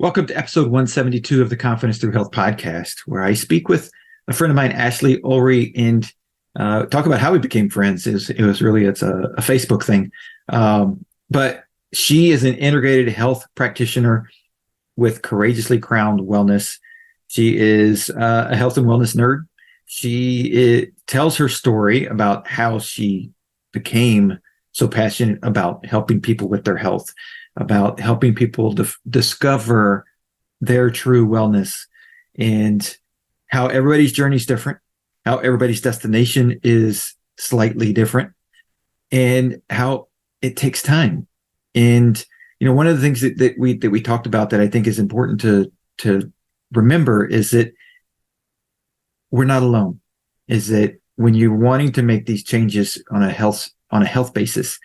Welcome to episode 172 of the Confidence Through Health podcast, where I speak with a friend of mine, Ashley Ulrey, and talk about how we became friends. It's a Facebook thing. But she is an integrated health practitioner with Courageously Crowned Wellness. She is a health and wellness nerd. She tells her story about how she became so passionate about helping people with their health, about helping people discover their true wellness, and how everybody's journey is different, how everybody's destination is slightly different, and how it takes time. And one of the things that we talked about that I think is important to remember is that we're not alone. Is that when you're wanting to make these changes on a health basis,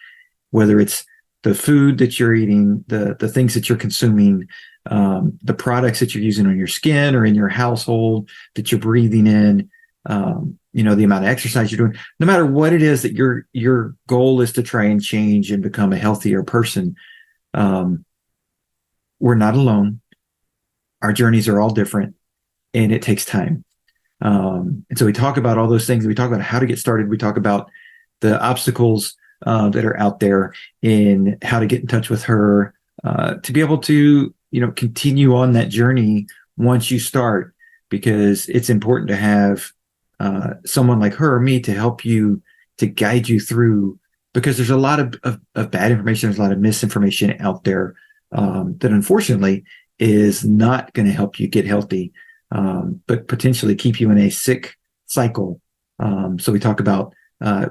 whether it's the food that you're eating, the things that you're consuming, the products that you're using on your skin or in your household that you're breathing in, the amount of exercise you're doing, no matter what it is that your goal is to try and change and become a healthier person, we're not alone. Our journeys are all different, and it takes time. And so we talk about all those things. We talk about how to get started. We talk about the obstacles that are out there, and how to get in touch with her to be able to, continue on that journey once you start, because it's important to have someone like her or me to help you, to guide you through, because there's a lot of bad information. There's a lot of misinformation out there that unfortunately is not going to help you get healthy, but potentially keep you in a sick cycle. So we talk about,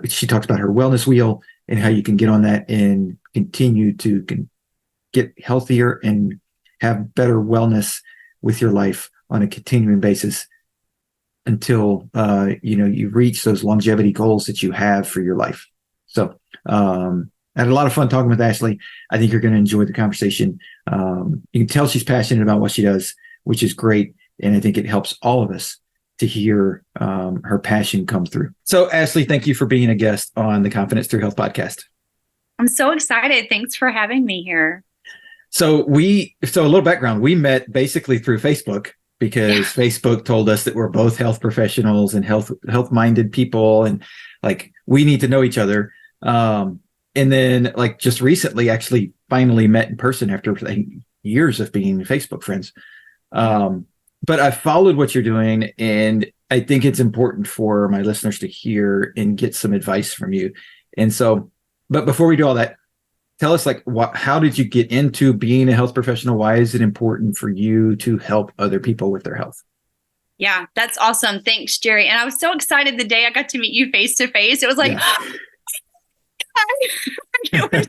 she talks about her wellness wheel and how you can get on that and continue to get healthier and have better wellness with your life on a continuing basis until you reach those longevity goals that you have for your life. So I had a lot of fun talking with Ashley. I think you're going to enjoy the conversation. You can tell she's passionate about what she does, which is great. And I think it helps all of us to hear her passion come through. So Ashley, thank you for being a guest on the Confidence Through Health podcast. I'm so excited. Thanks for having me here. So a little background, we met basically through Facebook, because Facebook told us that we're both health professionals and health-minded people, and like we need to know each other. And then just recently actually finally met in person after years of being Facebook friends. But I followed what you're doing, and I think it's important for my listeners to hear and get some advice from you. And so, but before we do all that, tell us how did you get into being a health professional? Why is it important for you to help other people with their health? Yeah, that's awesome. Thanks, Jerry. And I was so excited the day I got to meet you face to face. It was like, it was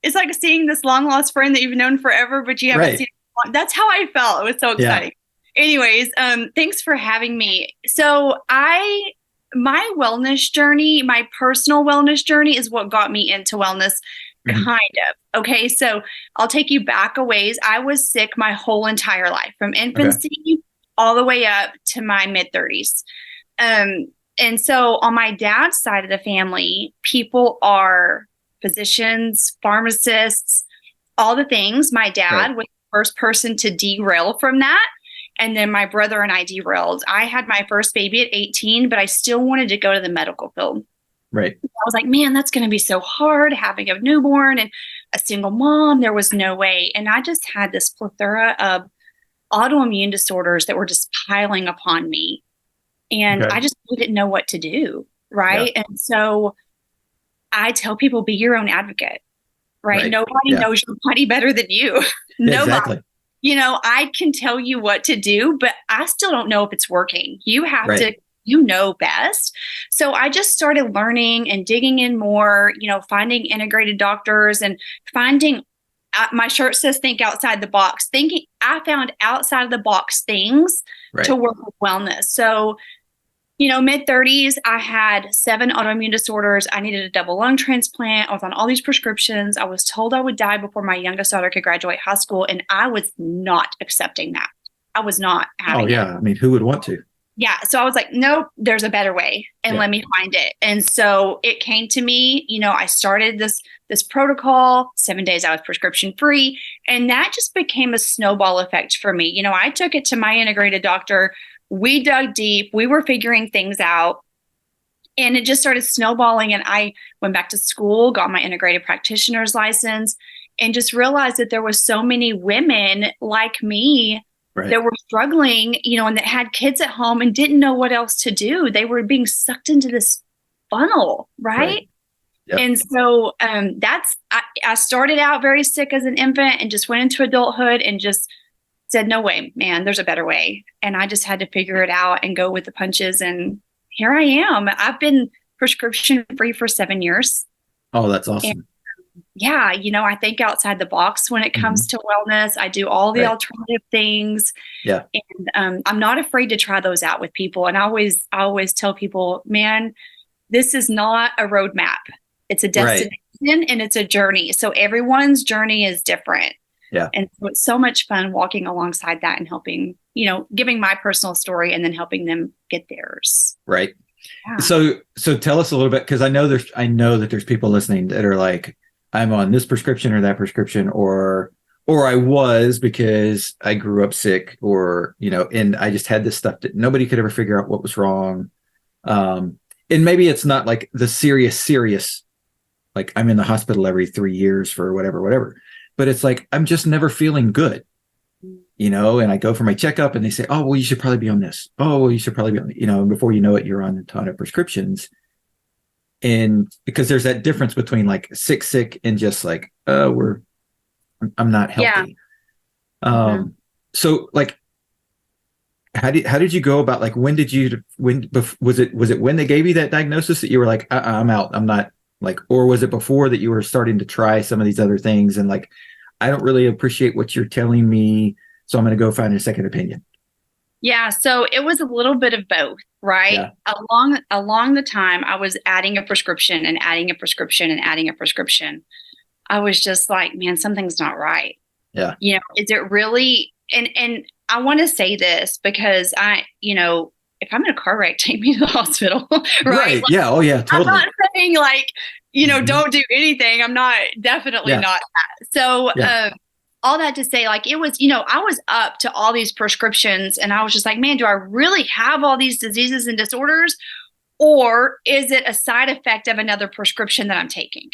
it's like seeing this long lost friend that you've known forever, but you haven't seen. That's how I felt. It was so exciting. Yeah. Anyways, thanks for having me. So my wellness journey, my personal wellness journey is what got me into wellness, kind of. Okay. So I'll take you back a ways. I was sick my whole entire life, from infancy all the way up to my mid-30s. And so on my dad's side of the family, people are physicians, pharmacists, all the things. My dad was the first person to derail from that. And then my brother and I derailed. I had my first baby at 18, but I still wanted to go to the medical field. Right. I was like, man, that's going to be so hard having a newborn and a single mom. There was no way. And I just had this plethora of autoimmune disorders that were just piling upon me. And I just didn't know what to do. Right. Yeah. And so I tell people, be your own advocate. Right. Nobody knows your body better than you. Nobody. Exactly. I can tell you what to do, but I still don't know if it's working. You have to, best. So I just started learning and digging in more, finding integrated doctors and finding, my shirt says, think outside the box. I found outside of the box things to work with wellness. So, mid-30s, I had 7 autoimmune disorders. I needed a double lung transplant. I was on all these prescriptions. I was told I would die before my youngest daughter could graduate high school. And I was not accepting that. I was not having it. I mean, who would want to? Yeah. So I was like, nope, there's a better way and Yeah. let me find it. And so it came to me, I started this protocol, 7 days I was prescription free. And that just became a snowball effect for me. I took it to my integrated doctor. We dug deep. We were figuring things out. And it just started snowballing. And I went back to school, got my integrated practitioner's license, and just realized that there was so many women like me Right. that were struggling, and that had kids at home and didn't know what else to do. They were being sucked into this funnel, right? Yep. And so I started out very sick as an infant and just went into adulthood and just said, no way, man, there's a better way. And I just had to figure it out and go with the punches. And here I am. I've been prescription free for 7 years. Oh, that's awesome. And yeah, I think outside the box when it comes to wellness. I do all the alternative things. Yeah. And I'm not afraid to try those out with people. And I always tell people, man, this is not a roadmap. It's a destination and it's a journey. So everyone's journey is different. Yeah. And so it's so much fun walking alongside that and helping, giving my personal story and then helping them get theirs. Right. Yeah. So tell us a little bit, because I know that there's people listening that are like, I'm on this prescription or that prescription, or I was because I grew up sick, or, and I just had this stuff that nobody could ever figure out what was wrong. And maybe it's not like the serious, like I'm in the hospital every 3 years for whatever. But it's like, I'm just never feeling good, and I go for my checkup and they say, oh, well, you should probably be on this. Oh, well, you should probably be on, and before you know it, you're on a ton of prescriptions. And because there's that difference between like sick and just like, I'm not healthy. Yeah. So like, how did you go about, like, when was it when they gave you that diagnosis that you were like, I'm out, I'm not, like, or was it before that you were starting to try some of these other things and like, I don't really appreciate what you're telling me, so I'm going to go find a second opinion? Yeah, so it was a little bit of both, right? Yeah. Along the time I was adding a prescription and adding a prescription and adding a prescription, I was just like, man, something's not right. Yeah. Is it really, and I want to say this because if I'm in a car wreck, take me to the hospital, right? Like, yeah. Oh yeah, totally. I'm not saying like, don't do anything. I'm not, definitely not that. So, all that to say, like, it was, I was up to all these prescriptions and I was just like, man, do I really have all these diseases and disorders? Or is it a side effect of another prescription that I'm taking?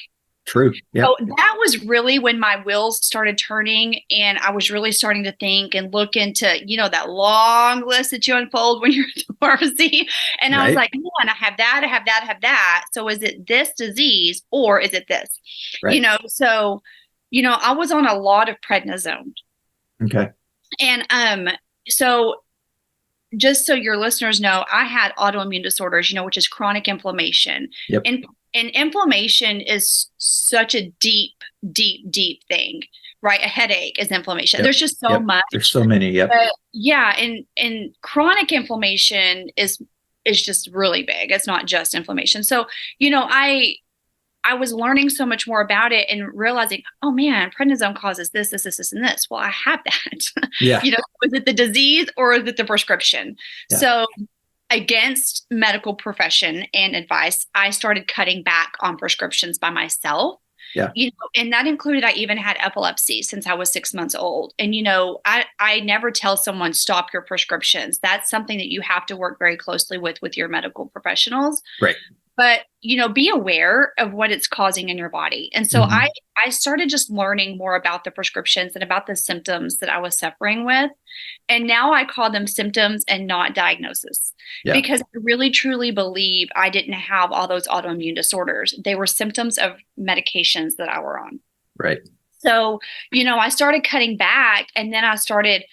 True. Yeah. So that was really when my wheels started turning and I was really starting to think and look into, that long list that you unfold when you're at the pharmacy. And I was like, man, I have that, I have that, I have that. So is it this disease or is it this? Right. So I was on a lot of prednisone. Okay. And so just so your listeners know, I had autoimmune disorders, which is chronic inflammation. Yep. And inflammation is such a deep, deep, deep thing, right? A headache is inflammation. Yep. There's just so much. There's so many. Yep. Yeah. And chronic inflammation is just really big. It's not just inflammation. So, I was learning so much more about it and realizing, oh man, prednisone causes this, and this. Well, I have that. Yeah. Was it the disease or is it the prescription? Yeah. So against medical profession and advice, I started cutting back on prescriptions by myself. Yeah. And that included, I even had epilepsy since I was 6 months old. And, I never tell someone stop your prescriptions. That's something that you have to work very closely with your medical professionals. Right. But, be aware of what it's causing in your body. And so I started just learning more about the prescriptions and about the symptoms that I was suffering with. And now I call them symptoms and not diagnosis, because I really, truly believe I didn't have all those autoimmune disorders. They were symptoms of medications that I were on. Right. So, I started cutting back and then I started,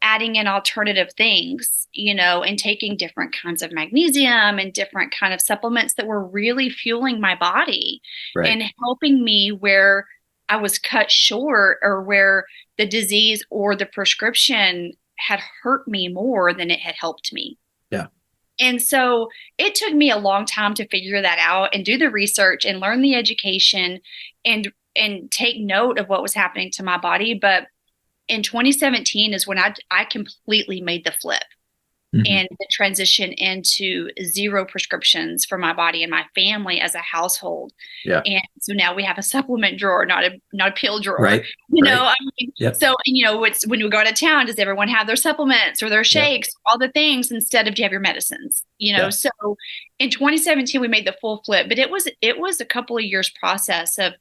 adding in alternative things, and taking different kinds of magnesium and different kind of supplements that were really fueling my body and helping me where I was cut short or where the disease or the prescription had hurt me more than it had helped me. Yeah. And so it took me a long time to figure that out and do the research and learn the education and take note of what was happening to my body. But in 2017 is when I completely made the flip. and the transition into zero prescriptions for my body and my family as a household. Yeah. And so now we have a supplement drawer, not a pill drawer. Right. You know, I mean, Yep. so, and you know, it's when we go out of town, does everyone have their supplements or their shakes, all the things instead of do you have your medicines? You know, so in 2017 we made the full flip, but it was a couple of years process of,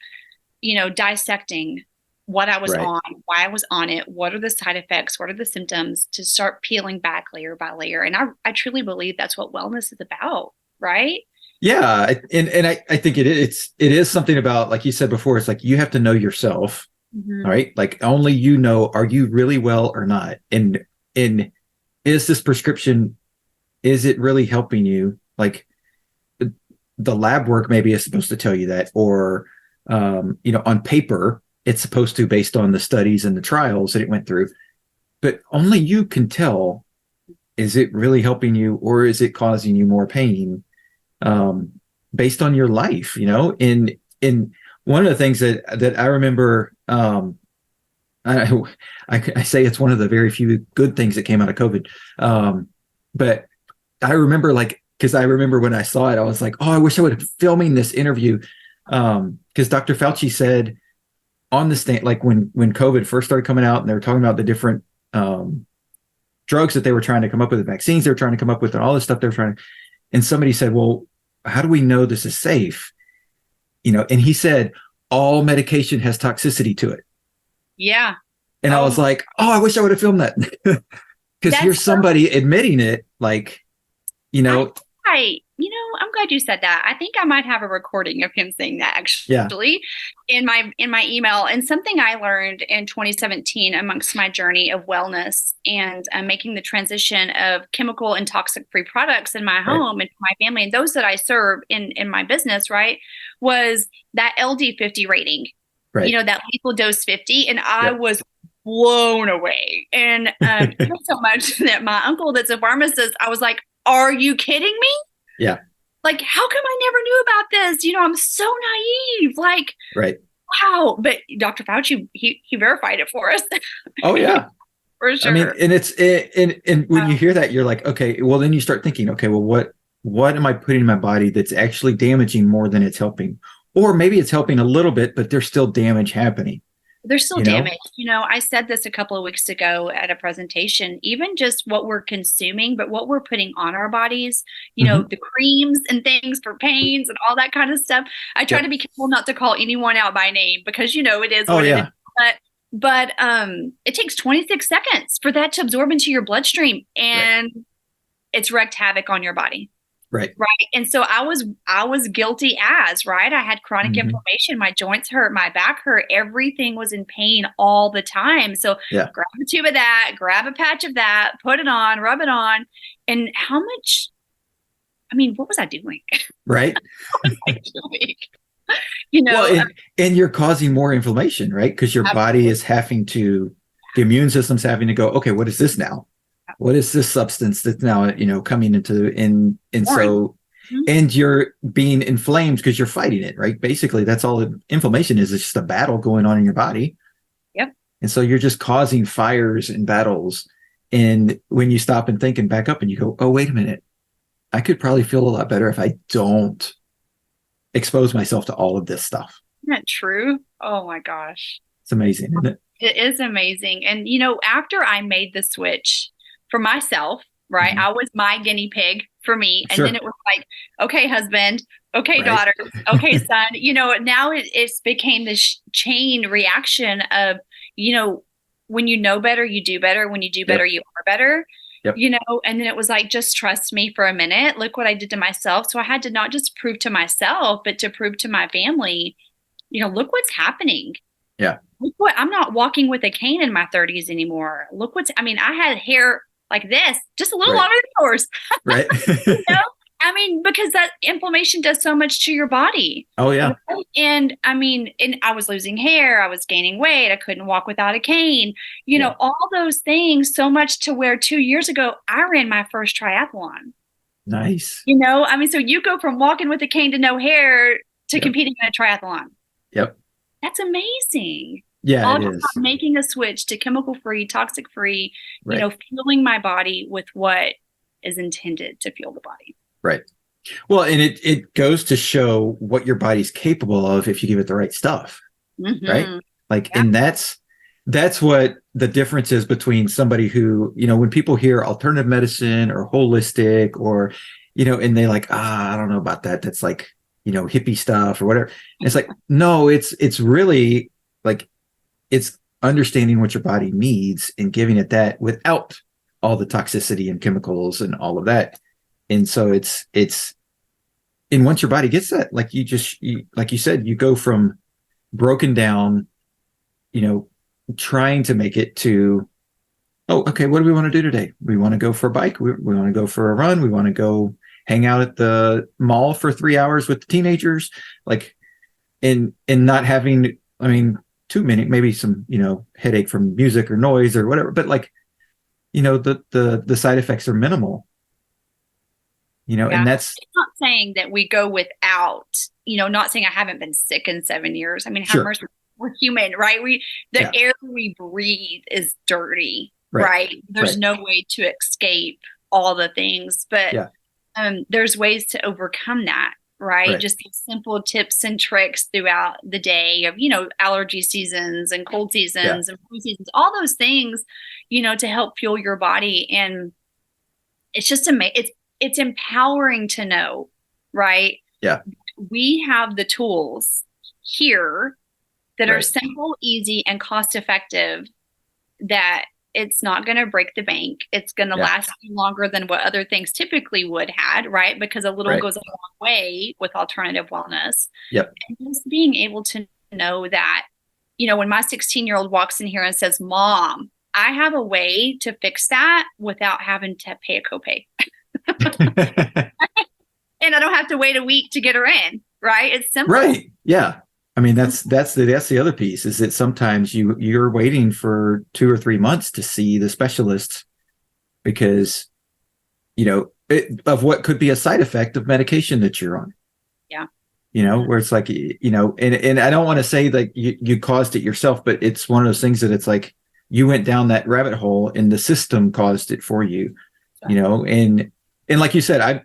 you know, dissecting what I was on, why I was on it, what are the side effects, what are the symptoms, to start peeling back layer by layer. And I truly believe that's what wellness is about, right? Yeah. And I think it is something about, like you said before, it's like you have to know yourself, right? Like only you know, are you really well or not? And is this prescription, is it really helping you? Like the lab work maybe is supposed to tell you that, or, you know, on paper, it's supposed to, based on the studies and the trials that it went through, but only you can tell, is it really helping you or is it causing you more pain, based on your life, you know? In one of the things that I remember, I say it's one of the very few good things that came out of COVID. But I remember, like, because I remember when I saw it, I was like, oh, I wish I would have filming this interview. Because Dr. Fauci said on the stand, like when COVID first started coming out and they were talking about the different drugs that they were trying to come up with, the vaccines they were trying to come up with, and all this stuff they were trying to, and somebody said, well, how do we know this is safe? You know, and he said, all medication has toxicity to it. Yeah. And I was like, oh, I wish I would have filmed that. Because here's somebody admitting it, like, you know. You know, I'm glad you said that. I think I might have a recording of him saying that actually in my email. And something I learned in 2017 amongst my journey of wellness and making the transition of chemical and toxic free products in my home and my family and those that I serve in my business, right, was that LD50 rating, you know, that lethal dose 50. And I was blown away. And so much that my uncle that's a pharmacist, I was like, are you kidding me? Yeah. Like, how come I never knew about this? You know, I'm so naive. Like, wow. But Dr. Fauci, he verified it for us. Oh, yeah. For sure. I mean, and it's, and when you hear that, you're like, okay, well, then you start thinking, okay, well, what am I putting in my body that's actually damaging more than it's helping? Or maybe it's helping a little bit, but there's still damage happening. There's still damage. You know, I said this a couple of weeks ago at a presentation, even just what we're consuming, but what we're putting on our bodies, you know, the creams and things for pains and all that kind of stuff. I try to be careful not to call anyone out by name because, you know, it is what it is. But it takes 26 seconds for that to absorb into your bloodstream and it's wreaked havoc on your body. Right. And so I was guilty as, right. I had chronic inflammation. My joints hurt, my back hurt. Everything was in pain all the time. So grab a tube of that, grab a patch of that, put it on, rub it on. And how much, I mean, what was I doing? Right. What was I doing? You know, well, and you're causing more inflammation, right? Because your body is having to, the immune system's having to go, okay, what is this now? What is this substance that's now, you know, coming into and so and you're being inflamed because you're fighting it, right? Basically, that's all inflammation is. It's just a battle going on in your body. Yep. And so you're just causing fires and battles. And when you stop and think and back up and you go, oh, wait a minute, I could probably feel a lot better if I don't expose myself to all of this stuff. Isn't that true? Oh my gosh. It's amazing, isn't it? It is amazing. And, you know, after I made the switch for myself, right, I was my guinea pig for me. And then it was like, okay, husband, okay, daughter, okay, son, you know, now it's became this chain reaction of, you know, when you know better, you do better. When you do better, you are better. You know, and then it was like, just trust me for a minute. Look what I did to myself. So I had to not just prove to myself, but to prove to my family, you know, look what's happening. Yeah. Look what, I'm not walking with a cane in my 30s anymore. Look what's, I mean, I had hair like this, just a little longer than yours. Right. You know? I mean, because that inflammation does so much to your body. Oh, yeah. And I mean, and I was losing hair. I was gaining weight. I couldn't walk without a cane. You know, all those things, so much to where 2 years ago, I ran my first triathlon. Nice. You know, I mean, so you go from walking with a cane to no hair to competing in a triathlon. Yep. That's amazing. Yeah, all it is. Making a switch to chemical free, toxic free, you know, fueling my body with what is intended to fuel the body. Right. Well, and it goes to show what your body's capable of if you give it the right stuff. Right. Like, and that's what the difference is between somebody who, when people hear alternative medicine or holistic or, and they like, I don't know about that. That's like, hippie stuff or whatever. And it's like, no, it's really like, it's understanding what your body needs and giving it that without all the toxicity and chemicals and all of that. And so and once your body gets that, like like you said, you go from broken down, trying to make it to, oh, okay, what do we want to do today? We want to go for a bike. We want to go for a run. We want to go hang out at the mall for 3 hours with the teenagers, like, and not having, too many, maybe some, headache from music or noise or whatever, but like, the side effects are minimal, and that's not saying that we go without, not saying I haven't been sick in 7 years. I mean, have mercy, we're human, right? The air we breathe is dirty, right? There's no way to escape all the things, but there's ways to overcome that, right? Just these simple tips and tricks throughout the day of, allergy seasons and cold seasons and flu seasons, all those things, to help fuel your body. And it's just it's empowering to know, right? Yeah. We have the tools here that are simple, easy, and cost effective, that it's not going to break the bank. It's going to last longer than what other things typically would had, right? Because a little goes a long way with alternative wellness. Yep. And just being able to know that, when my 16-year-old walks in here and says, Mom, I have a way to fix that without having to pay a copay. And I don't have to wait a week to get her in, right? It's simple. Right. Yeah. I mean, that's the other piece, is that sometimes you're waiting for 2 or 3 months to see the specialist because, of what could be a side effect of medication that you're on. Yeah. Where it's like, and I don't want to say that you caused it yourself, but it's one of those things that it's like you went down that rabbit hole and the system caused it for you, and like you said,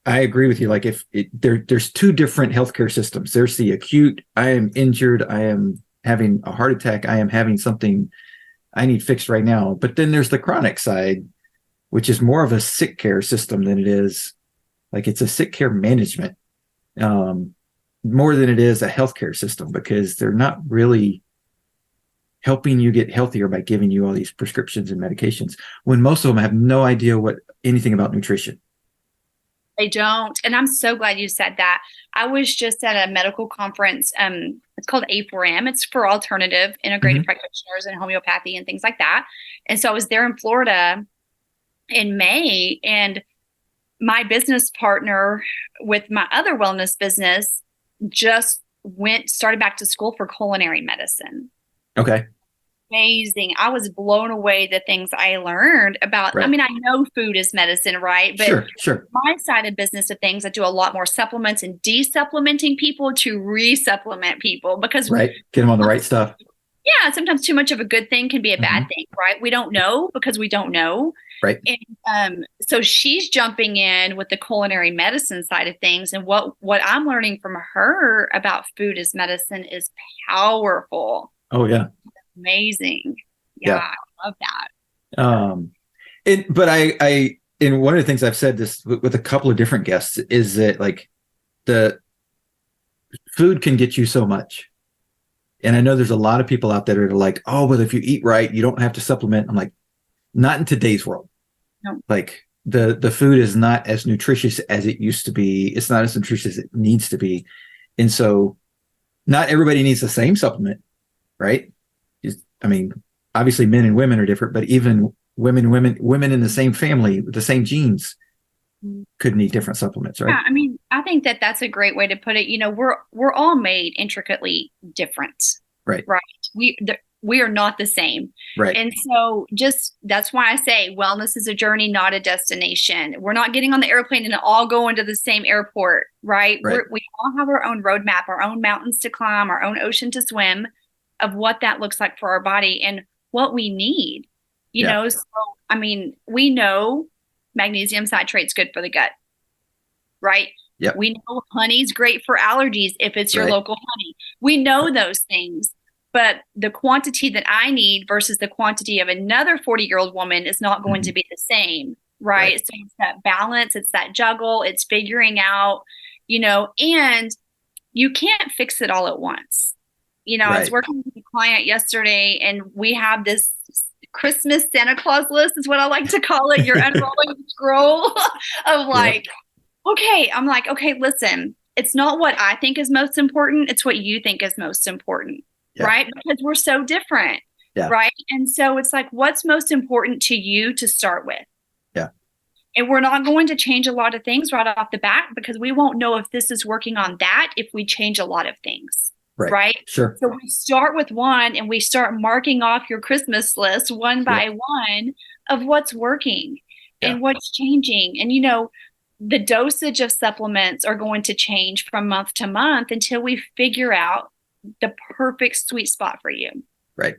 I agree with you. Like, if there's 2 different healthcare systems. There's the acute, I am injured, I am having a heart attack, I am having something I need fixed right now. But then there's the chronic side, which is more of a sick care system than it is, like, it's a sick care management, more than it is a healthcare system, because they're not really helping you get healthier by giving you all these prescriptions and medications, when most of them have no idea anything about nutrition. They don't. And I'm so glad you said that. I was just at a medical conference. It's called A4M. It's for alternative integrated practitioners and homeopathy and things like that. And so I was there in Florida in May, and my business partner with my other wellness business just started back to school for culinary medicine. Okay. Amazing. I was blown away the things I learned about. I mean, I know food is medicine, right? But sure. My side of business of things, I do a lot more supplements and de-supplementing people to re-supplement people, because get them on the right stuff. Yeah, sometimes too much of a good thing can be a bad thing, right? We don't know because we don't know. Right. And so she's jumping in with the culinary medicine side of things, and what I'm learning from her about food as medicine is powerful. Oh yeah. Amazing. Yeah. I love that. But I and one of the things I've said this with a couple of different guests is that, like, the food can get you so much. And I know there's a lot of people out there that are like, oh, well, if you eat right, you don't have to supplement. I'm like, not in today's world. No. Like, the food is not as nutritious as it used to be. It's not as nutritious as it needs to be. And so not everybody needs the same supplement, right? I mean, obviously men and women are different, but even women in the same family with the same genes could need different supplements, right? Yeah, I mean, I think that's a great way to put it. We're all made intricately different. Right. Right. We are not the same. Right. And so that's why I say wellness is a journey, not a destination. We're not getting on the airplane and all going to the same airport, right? We all have our own roadmap, our own mountains to climb, our own ocean to swim, of what that looks like for our body and what we need, you know? So, I mean, we know magnesium citrate's good for the gut, right? Yep. We know honey's great for allergies if it's your Right. local honey. We know those things, but the quantity that I need versus the quantity of another 40-year-old woman is not going to be the same, right? So it's that balance, it's that juggle, it's figuring out, and you can't fix it all at once. I was working with a client yesterday, and we have this Christmas Santa Claus list is what I like to call it. You're unrolling the scroll of like, okay, I'm like, okay, listen, it's not what I think is most important. It's what you think is most important, right? Because we're so different, right? And so it's like, what's most important to you to start with? Yeah. And we're not going to change a lot of things right off the bat because we won't know if this is working on that if we change a lot of things, right? Sure. So we start with one and we start marking off your Christmas list one by one of what's working and what's changing. And, the dosage of supplements are going to change from month to month until we figure out the perfect sweet spot for you. Right.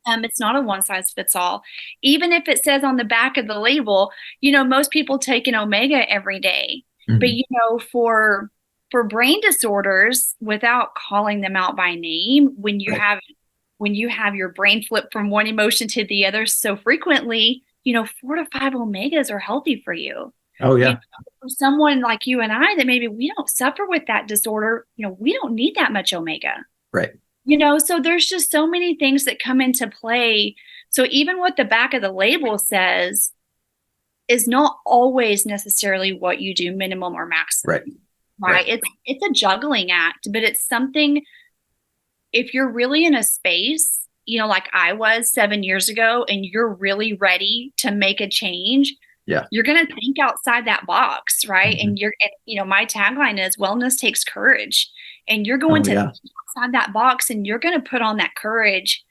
It's not a one size fits all. Even if it says on the back of the label, most people take an omega every day. But, for brain disorders, without calling them out by name, when you have your brain flip from one emotion to the other so frequently, 4 to 5 omegas are healthy for you. Oh, yeah. For someone like you and I that maybe we don't suffer with that disorder, we don't need that much omega. Right. So there's just so many things that come into play. So even what the back of the label says is not always necessarily what you do minimum or maximum. Right. It's a juggling act, but it's something, if you're really in a space, like I was 7 years ago, and you're really ready to make a change, you're going to think outside that box, right? And my tagline is wellness takes courage, and you're going to think outside that box, and you're going to put on that courage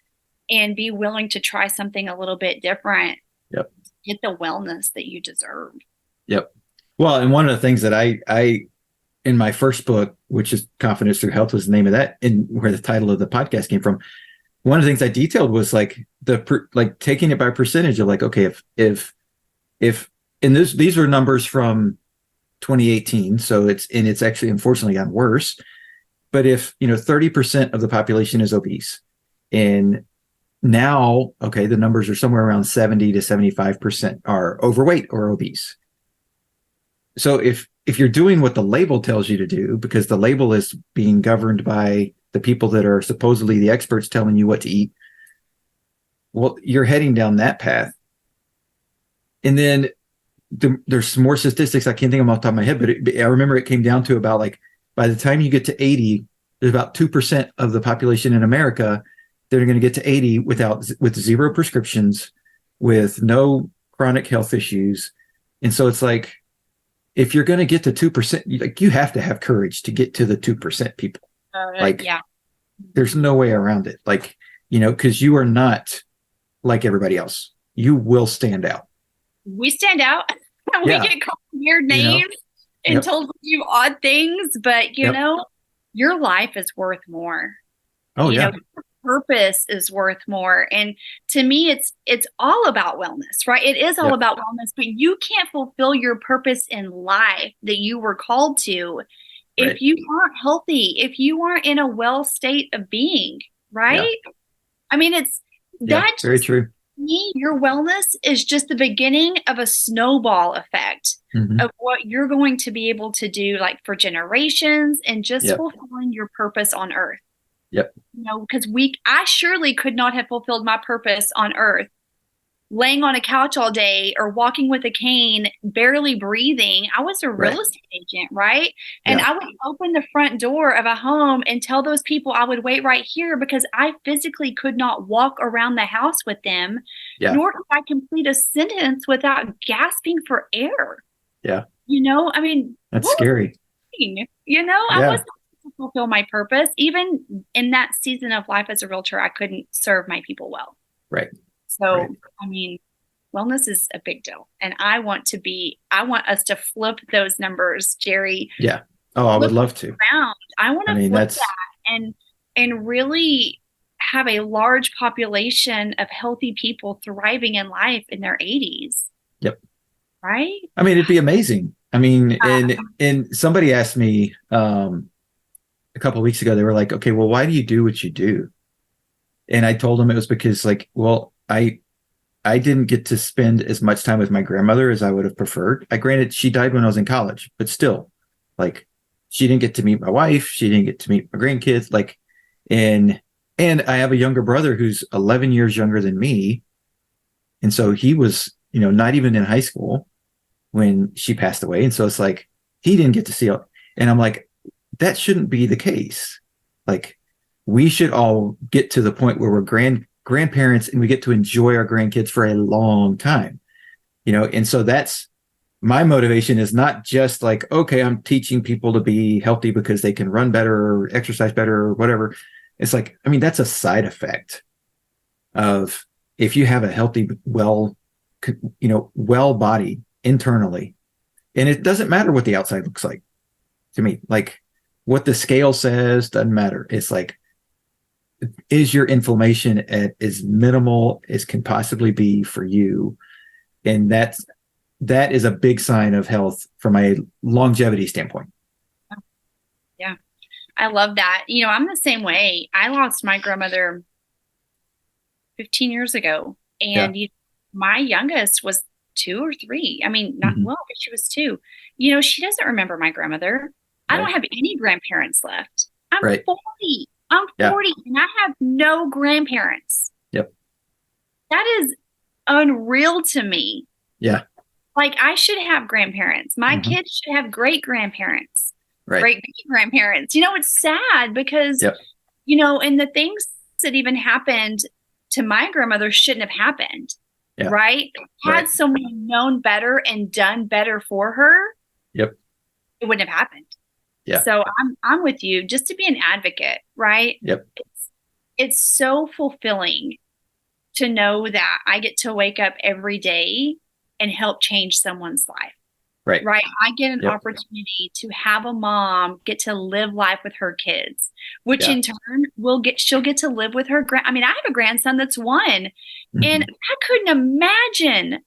and be willing to try something a little bit different. Yep. Get the wellness that you deserve. Yep. Well, and one of the things that I in my first book, which is Confidence Through Health was the name of that, and where the title of the podcast came from, one of the things I detailed was like taking it by percentage of like, okay, if and these were numbers from 2018, so it's actually unfortunately gotten worse. But if 30% of the population is obese, and now the numbers are somewhere around 70 to 75% are overweight or obese. So if you're doing what the label tells you to do, because the label is being governed by the people that are supposedly the experts telling you what to eat, well, you're heading down that path. And then there's some more statistics. I can't think of them off the top of my head, but I remember it came down to about like, by the time you get to 80, there's about 2% of the population in America that are going to get to 80 with zero prescriptions, with no chronic health issues. And so it's like, if you're going to get to 2%, you have to have courage to get to the 2% people. There's no way around it. Because you are not like everybody else. You will stand out. We stand out. We get called weird names and told to do odd things, but your life is worth more. Oh, your purpose is worth more. And to me, it's all about wellness, right? It is all about wellness, but you can't fulfill your purpose in life that you were called to if you aren't healthy, if you aren't in a well state of being, right? Yeah. I mean, that's very true. Me, your wellness is just the beginning of a snowball effect of what you're going to be able to do, like for generations, and just fulfilling your purpose on earth. Yep. Because I surely could not have fulfilled my purpose on earth laying on a couch all day or walking with a cane, barely breathing. I was a real estate agent, right? And I would open the front door of a home and tell those people I would wait right here because I physically could not walk around the house with them, nor could I complete a sentence without gasping for air. Yeah. I mean, that's scary. I wasn't able to fulfill my purpose. Even in that season of life as a realtor, I couldn't serve my people well. Right. So, I mean, wellness is a big deal. And I want us to flip those numbers, Jerry. Yeah. Oh, I would love to. I want to flip that and really have a large population of healthy people thriving in life in their 80s. Yep. Right? I mean, it'd be amazing. I mean, and somebody asked me a couple of weeks ago, they were like, okay, well, why do you do what you do? And I told them it was because, like, well, I didn't get to spend as much time with my grandmother as I would have preferred. I granted she died when I was in college, but still, like, she didn't get to meet my wife. She didn't get to meet my grandkids. Like, and I have a younger brother who's 11 years younger than me, and so he was, not even in high school when she passed away, and so it's like he didn't get to see it. And I'm like, that shouldn't be the case. Like, we should all get to the point where we're grandparents and we get to enjoy our grandkids for a long time, and so that's my motivation. Is not just like, okay, I'm teaching people to be healthy because they can run better or exercise better or whatever. It's like, I mean, that's a side effect of, if you have a healthy, well body internally, and it doesn't matter what the outside looks like to me. Like, what the scale says doesn't matter. It's like, is your inflammation at as minimal as can possibly be for you? And that is a big sign of health from a longevity standpoint. Yeah. I love that. I'm the same way. I lost my grandmother 15 years ago, and my youngest was 2 or 3. I mean, not well, but she was 2. She doesn't remember my grandmother. I don't have any grandparents left. I'm 40. I'm 40 and I have no grandparents. Yep. That is unreal to me. Yeah. Like, I should have grandparents. My kids should have great grandparents. Right. Great grandparents. It's sad because, and the things that even happened to my grandmother shouldn't have happened. Yeah. Right? Had someone known better and done better for her, it wouldn't have happened. Yeah. So I'm with you, just to be an advocate, right? Yep. It's so fulfilling to know that I get to wake up every day and help change someone's life. Right. Right. I get an opportunity to have a mom get to live life with her kids, which in turn she'll get to live with her I have a grandson that's 1, and I couldn't imagine,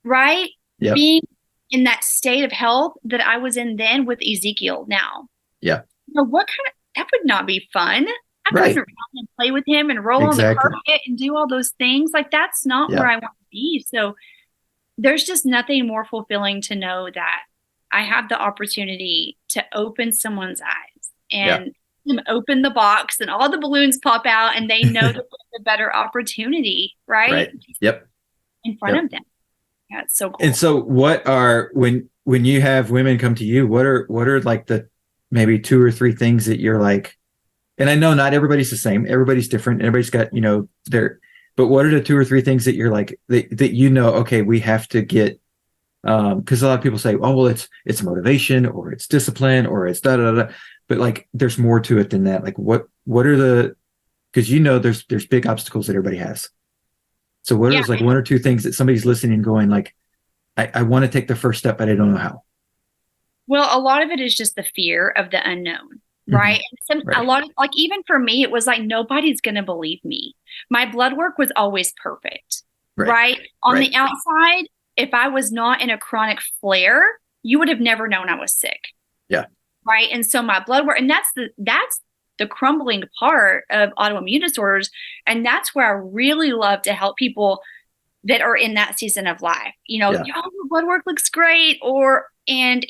right? Being in that state of health that I was in then with Ezekiel now. Yeah. That would not be fun. I couldn't run and play with him and roll on the carpet and do all those things. Like, that's not where I want to be. So there's just nothing more fulfilling to know that I have the opportunity to open someone's eyes and open the box and all the balloons pop out and they know that there's a better opportunity, right? Yep. In front of them. Yeah, it's so cool. And so what are, when you have women come to you, what are like the maybe 2 or 3 things that you're like, and I know not everybody's the same, everybody's different, everybody's got, but what are the 2 or 3 things that you're like, that okay, we have to get, because a lot of people say, oh, well, it's motivation or it's discipline or it's da-da-da. But like, there's more to it than that. Like, what are because there's big obstacles that everybody has. So what is like 1 or 2 things that somebody's listening and going like, I want to take the first step, but I don't know how? Well, a lot of it is just the fear of the unknown. Right. A lot of, like, even for me, it was like, nobody's going to believe me. My blood work was always perfect. Right. On the outside, if I was not in a chronic flare, you would have never known I was sick. Yeah. Right. And so my blood work, and that's the crumbling part of autoimmune disorders. And that's where I really love to help people that are in that season of life. Your blood work looks great, or and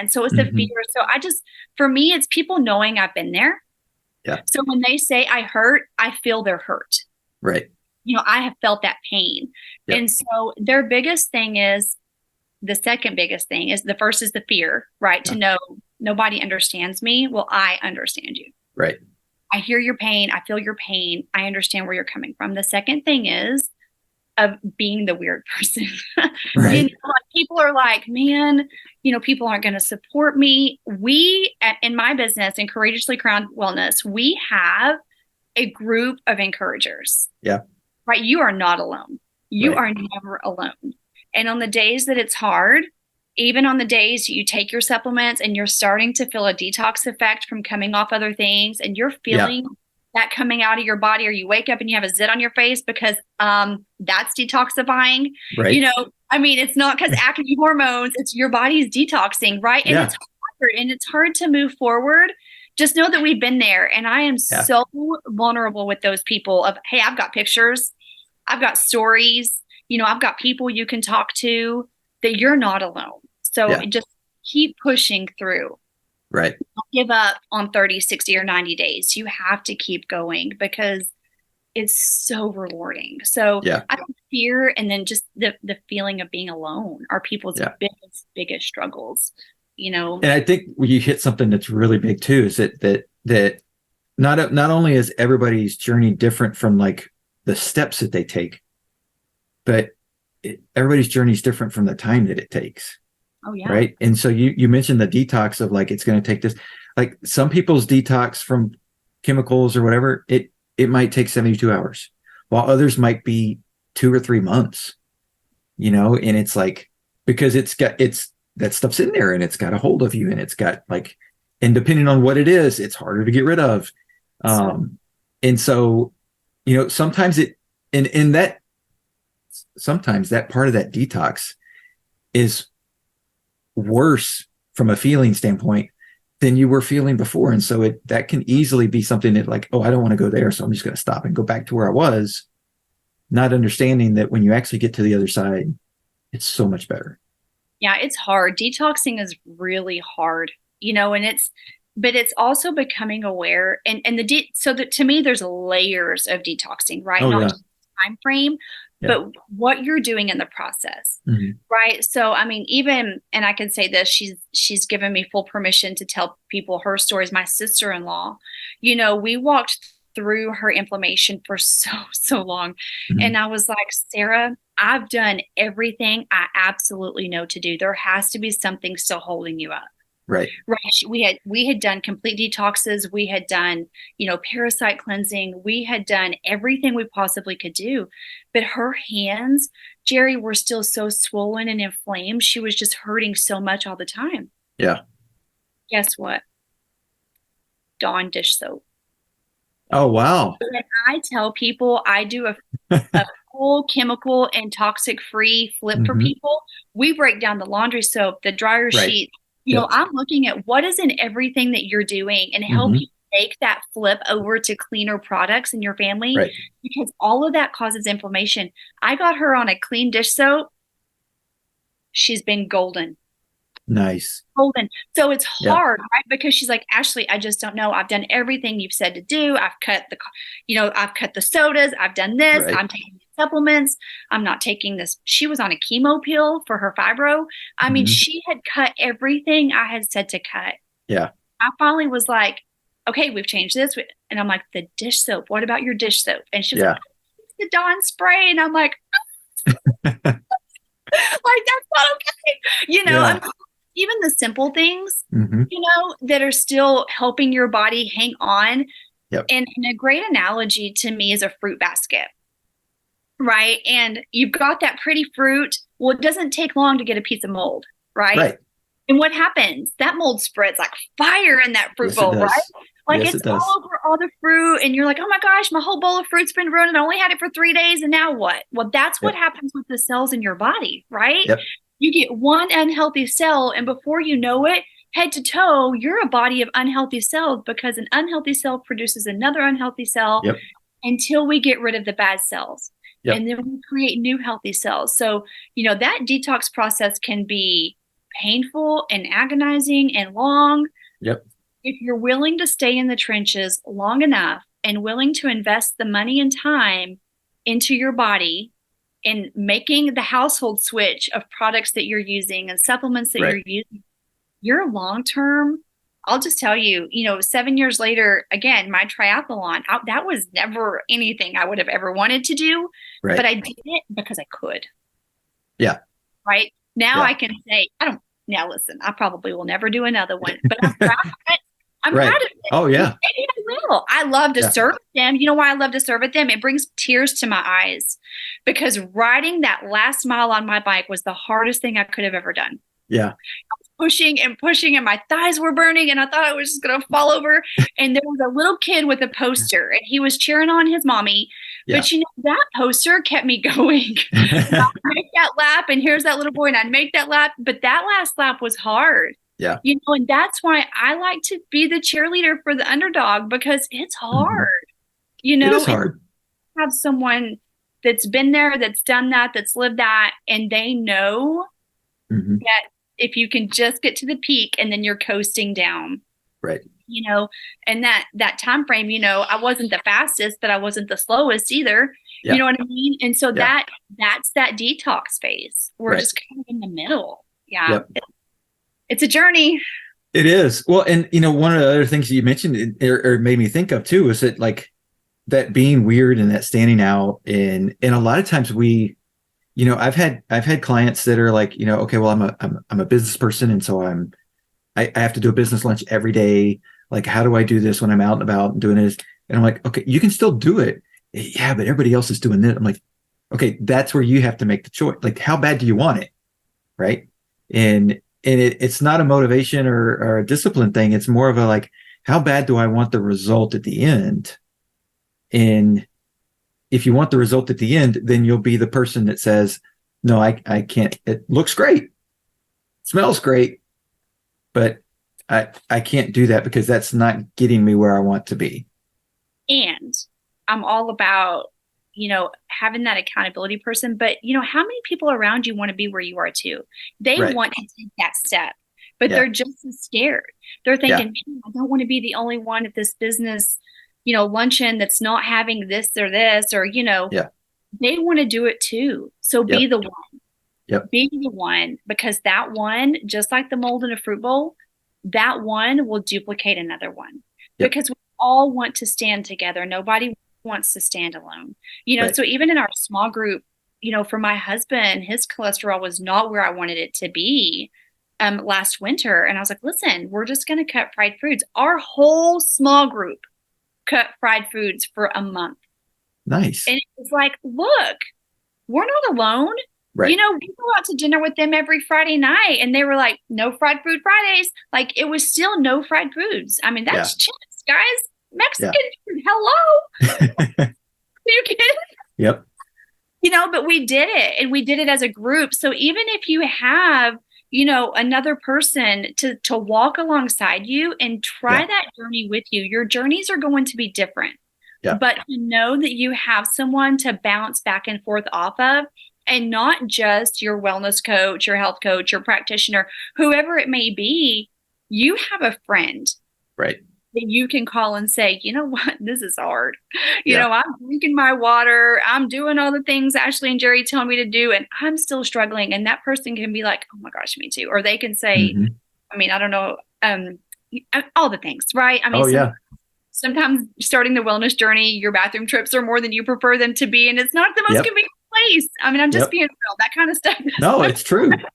so it's the fear. So for me, it's people knowing I've been there. Yeah. So when they say I hurt, I feel their hurt. Right. I have felt that pain. Yep. And so their biggest thing is, the second biggest thing is, the first is the fear, right? Yeah. To know nobody understands me. Well, I understand you. Right. I hear your pain. I feel your pain. I understand where you're coming from. The second thing is of being the weird person. Right. Like, people are like, man, people aren't going to support me. We, in my business, in Courageously Crowned Wellness, we have a group of encouragers. Yeah. Right. You are not alone. You are never alone. And on the days that it's hard, even on the days you take your supplements and you're starting to feel a detox effect from coming off other things, and you're feeling that coming out of your body, or you wake up and you have a zit on your face because that's detoxifying. Right. You know, I mean, it's not because acne hormones, it's your body's detoxing, right? And Yeah. it's hard to move forward. Just know that we've been there. And I am Yeah. so vulnerable with those people of, hey, I've got pictures, I've got stories, you know, I've got people you can talk to, that you're not alone. So just keep pushing through. Right. Don't give up on 30, 60, or 90 days. You have to keep going because it's so rewarding. So I think fear and then just the feeling of being alone are people's biggest struggles, you know. And I think you hit something that's really big too, is that not only is everybody's journey different from like the steps that they take, but everybody's journey is different from the time that it takes. Oh yeah. Right. And so you mentioned the detox of like, it's going to take this, like some people's detox from chemicals or whatever, it might take 72 hours, while others might be 2 or 3 months, you know, and it's like, because that stuff's in there and it's got a hold of you, and it's got like, and depending on what it is, it's harder to get rid of. And so, you know, sometimes sometimes that part of that detox is worse from a feeling standpoint than you were feeling before. And so that can easily be something that like, oh, I don't want to go there, so I'm just going to stop and go back to where I was, not understanding that when you actually get to the other side, it's so much better. Yeah, it's hard. Detoxing is really hard, you know, but it's also becoming aware so that to me, there's layers of detoxing, right? Not just time frame, but what you're doing in the process, right? So, I mean, and I can say this, she's given me full permission to tell people her stories. My sister-in-law, you know, we walked through her inflammation for so long. And I was like, Sarah, I've done everything I absolutely know to do. There has to be something still holding you up. Right. We had done complete detoxes. We had done, you know, parasite cleansing. We had done everything we possibly could do. But her hands, Jerry, were still so swollen and inflamed. She was just hurting so much all the time. Yeah. Guess what? Dawn dish soap. Oh, wow. When I tell people I do a full chemical and toxic free flip for people, we break down the laundry soap, the dryer sheet. You know, I'm looking at what is in everything that you're doing and help you make that flip over to cleaner products in your family, because all of that causes inflammation. I got her on a clean dish soap. She's been golden. Nice. Golden. So it's hard, right? Because she's like, Ashley, I just don't know. I've done everything you've said to do. I've cut the sodas. I've done this. I'm taking supplements. I'm not taking this. She was on a chemo pill for her fibro. I mean, she had cut everything I had said to cut. Yeah. I finally was like, okay, we've changed this. And I'm like, the dish soap. What about your dish soap? And she's like, it's the Dawn spray. And I'm like, like, that's not okay. You know, even the simple things, you know, that are still helping your body hang on. And a great analogy to me is a fruit basket. Right. And you've got that pretty fruit. Well, it doesn't take long to get a piece of mold. Right. And what happens? That mold spreads like fire in that fruit bowl, right? Like it's all over all the fruit. And you're like, oh my gosh, my whole bowl of fruit's been ruined. I only had it for 3 days. And now what? Well, that's what happens with the cells in your body, right? You get one unhealthy cell, and before you know it, head to toe, you're a body of unhealthy cells, because an unhealthy cell produces another unhealthy cell until we get rid of the bad cells. And then we create new healthy cells. So, you know, that detox process can be painful and agonizing and long. If you're willing to stay in the trenches long enough and willing to invest the money and time into your body in making the household switch of products that you're using and supplements that you're using, your long-term, I'll just tell you, you know, 7 years later, again, my triathlon, that was never anything I would have ever wanted to do, but I did it because I could. Right. Now I can say, now listen, I probably will never do another one, but I'm proud of it. I'm proud of it. Oh, yeah. Maybe I will. I love to serve them. You know why I love to serve at them? It brings tears to my eyes, because riding that last mile on my bike was the hardest thing I could have ever done. I was pushing and pushing, and my thighs were burning, and I thought I was just going to fall over. And there was a little kid with a poster, and he was cheering on his mommy. Yeah. But that poster kept me going. I'd make that lap, and here's that little boy, and I'd make that lap. But that last lap was hard. Yeah. And that's why I like to be the cheerleader for the underdog, because it's hard. It is hard. Have someone that's been there, that's done that, that's lived that, and they know that if you can just get to the peak and then you're coasting down. Right. And that time frame, I wasn't the fastest, but I wasn't the slowest either. Yeah. You know what I mean? And so that's that detox phase. We're just kind of in the middle. Yeah. Yep. It's a journey. It is. Well, and one of the other things you mentioned or made me think of too, is that like that being weird and that standing out. And a lot of times I've had clients that are like, okay, well, I'm a business person. And so I have to do a business lunch every day. Like, how do I do this when I'm out and about and doing this? And I'm like, okay, you can still do it. Yeah, but everybody else is doing this. I'm like, okay, that's where you have to make the choice. Like, how bad do you want it? Right. And it's not a motivation or a discipline thing. It's more of a like, how bad do I want the result at the end? And if you want the result at the end, then you'll be the person that says, no, I can't. It looks great, smells great, but I can't do that because that's not getting me where I want to be. And I'm all about, having that accountability person, but how many people around you want to be where you are too? They want to take that step, but they're just as scared. They're thinking, man, I don't want to be the only one at this business, luncheon that's not having this or this, or, they want to do it too. So be the one. Yep. Be the one, because that one, just like the mold in a fruit bowl, that one will duplicate another one. Because we all want to stand together. Nobody wants to stand alone. So even in our small group, for my husband, his cholesterol was not where I wanted it to be last winter. And I was like, listen, we're just going to cut fried foods. Our whole small group cut fried foods for a month. Nice. And it was like, look, we're not alone. Right. We go out to dinner with them every Friday night, and they were like, no fried food Fridays. Like, it was still no fried foods. I mean, that's chips, guys. Mexican food. Hello. Are you kidding? Yep. But we did it, and we did it as a group. So even if you have, another person to walk alongside you and try that journey with you, your journeys are going to be different. Yeah. But to know that you have someone to bounce back and forth off of, and not just your wellness coach, your health coach, your practitioner, whoever it may be, you have a friend. Right. That you can call and say, you know what, this is hard. I'm drinking my water. I'm doing all the things Ashley and Jerry tell me to do, and I'm still struggling. And that person can be like, oh my gosh, me too. Or they can say, I mean, I don't know, all the things, right? I mean, sometimes starting the wellness journey, your bathroom trips are more than you prefer them to be. And it's not the most convenient place. I mean, I'm just being real, that kind of stuff. No, it's true. And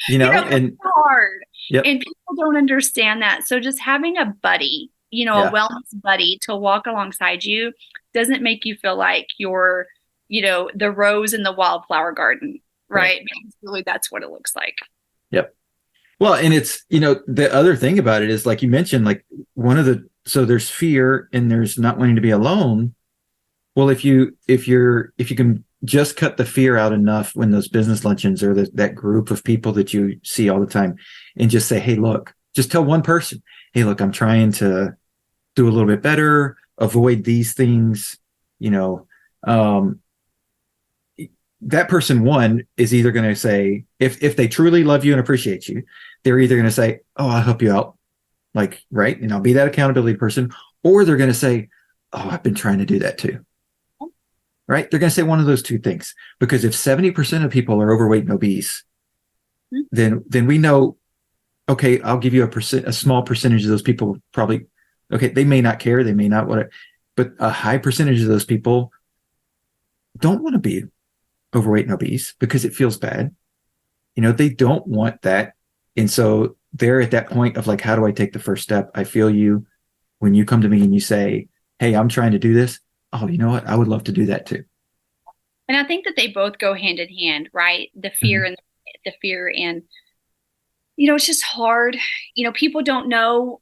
it's hard. Yep. And people don't understand that. So just having a buddy, a wellness buddy to walk alongside you doesn't make you feel like you're, the rose in the wildflower garden, right? Because really that's what it looks like. Yep. Well, and it's, the other thing about it is, like you mentioned, like so there's fear and there's not wanting to be alone. Well, if you can just cut the fear out enough when those business luncheons or that group of people that you see all the time, and just say, hey, look, just tell one person, hey, look, I'm trying to do a little bit better, avoid these things, that person, one, is either going to say, if they truly love you and appreciate you, they're either going to say, oh, I'll help you out. Like, right. And I'll be that accountability person. Or they're going to say, oh, I've been trying to do that too. Right. They're going to say one of those two things, because if 70% of people are overweight and obese, then we know, okay, I'll give you a small percentage of those people probably, okay, they may not care. They may not want to, but a high percentage of those people don't want to be overweight and obese because it feels bad. They don't want that. And so they're at that point of like, how do I take the first step? I feel you when you come to me and you say, hey, I'm trying to do this. Oh, you know what? I would love to do that too. And I think that they both go hand in hand, right? The fear and it's just hard. People don't know,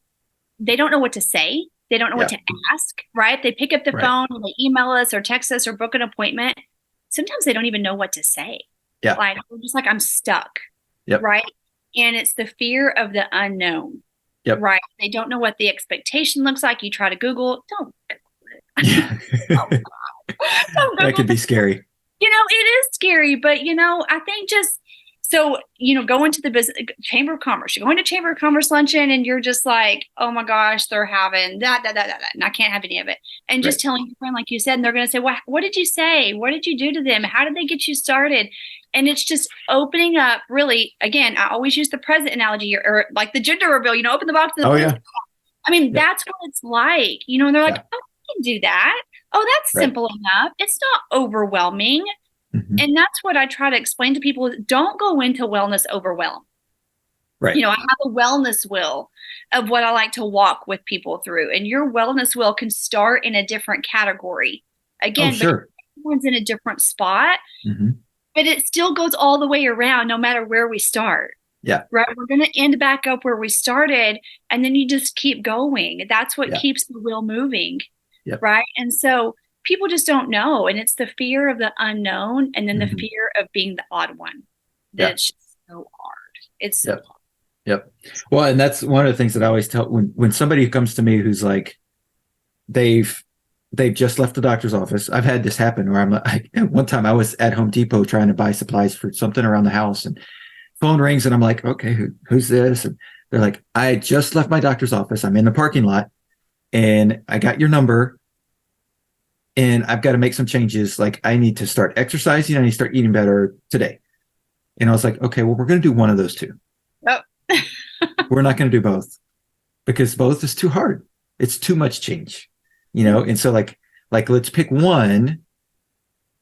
they don't know what to say. They don't know what Yeah. to ask, right? They pick up the Right. phone and they email us or text us or book an appointment. Sometimes they don't even know what to say. Yeah. Like, we're just like, I'm stuck, Yep. right? And it's the fear of the unknown, Yep. right? They don't know what the expectation looks like. You try to Google, don't Yeah. don't That Google could be scary. it is scary, but I think just so, going to the business chamber of commerce, you're going to chamber of commerce luncheon and you're just like, oh my gosh, they're having that, and I can't have any of it. And just Right. telling your friend, like you said, and they're going to say, what did you say? What did you do to them? How did they get you started? And it's just opening up, really, again, I always use the present analogy, or like the gender reveal, open the box. Oh yeah. I mean, Yep. that's what it's like, and they're like, Yeah. oh, I can do that. Oh, that's Right. simple enough. It's not overwhelming. Mm-hmm. And that's what I try to explain to people. Don't go into wellness overwhelmed. Right. I have a wellness wheel of what I like to walk with people through. And your wellness wheel can start in a different category. Again, Oh, sure. everyone's in a different spot, Mm-hmm. but it still goes all the way around no matter where we start. Yeah. Right. We're going to end back up where we started. And then you just keep going. That's what Yeah. keeps the wheel moving. Yep. Right. And so people just don't know. And it's the fear of the unknown and then Mm-hmm. the fear of being the odd one. Yeah. It's just so hard. It's so Yep. hard. Yep. Well, and that's one of the things that I always tell when somebody comes to me who's like, they've just left the doctor's office. I've had this happen where I'm like, one time I was at Home Depot trying to buy supplies for something around the house, and phone rings and I'm like, okay, who's this? And they're like, I just left my doctor's office. I'm in the parking lot and I got your number and I've got to make some changes. Like, I need to start exercising. I need to start eating better today. And I was like, okay, well, we're going to do one of those two. Oh. We're not going to do both because both is too hard. It's too much change, And so like let's pick one.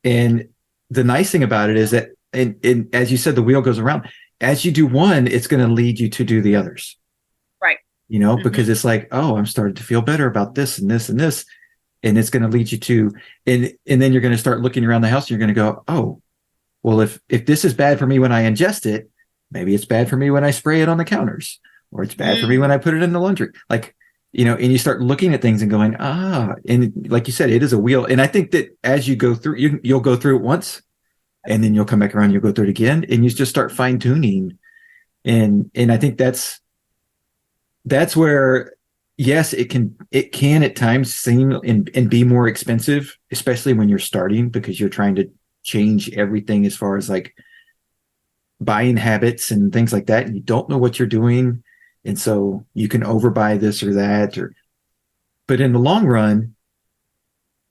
And the nice thing about it is that, and as you said, the wheel goes around. As you do one, it's going to lead you to do the others. Right. Mm-hmm. Because it's like, oh, I'm starting to feel better about this and this and this. And it's going to lead you to, and then you're going to start looking around the house and you're going to go, oh, well, if this is bad for me when I ingest it, maybe it's bad for me when I spray it on the counters, or it's bad for me when I put it in the laundry. Like, and you start looking at things and going, and like you said, it is a wheel. And I think that as you go through, you'll go through it once and then you'll come back around, you'll go through it again, and you just start fine tuning. And I think that's where, yes, it can at times seem and be more expensive, especially when you're starting, because you're trying to change everything as far as like buying habits and things like that. And you don't know what you're doing. And so you can overbuy this or that, but in the long run,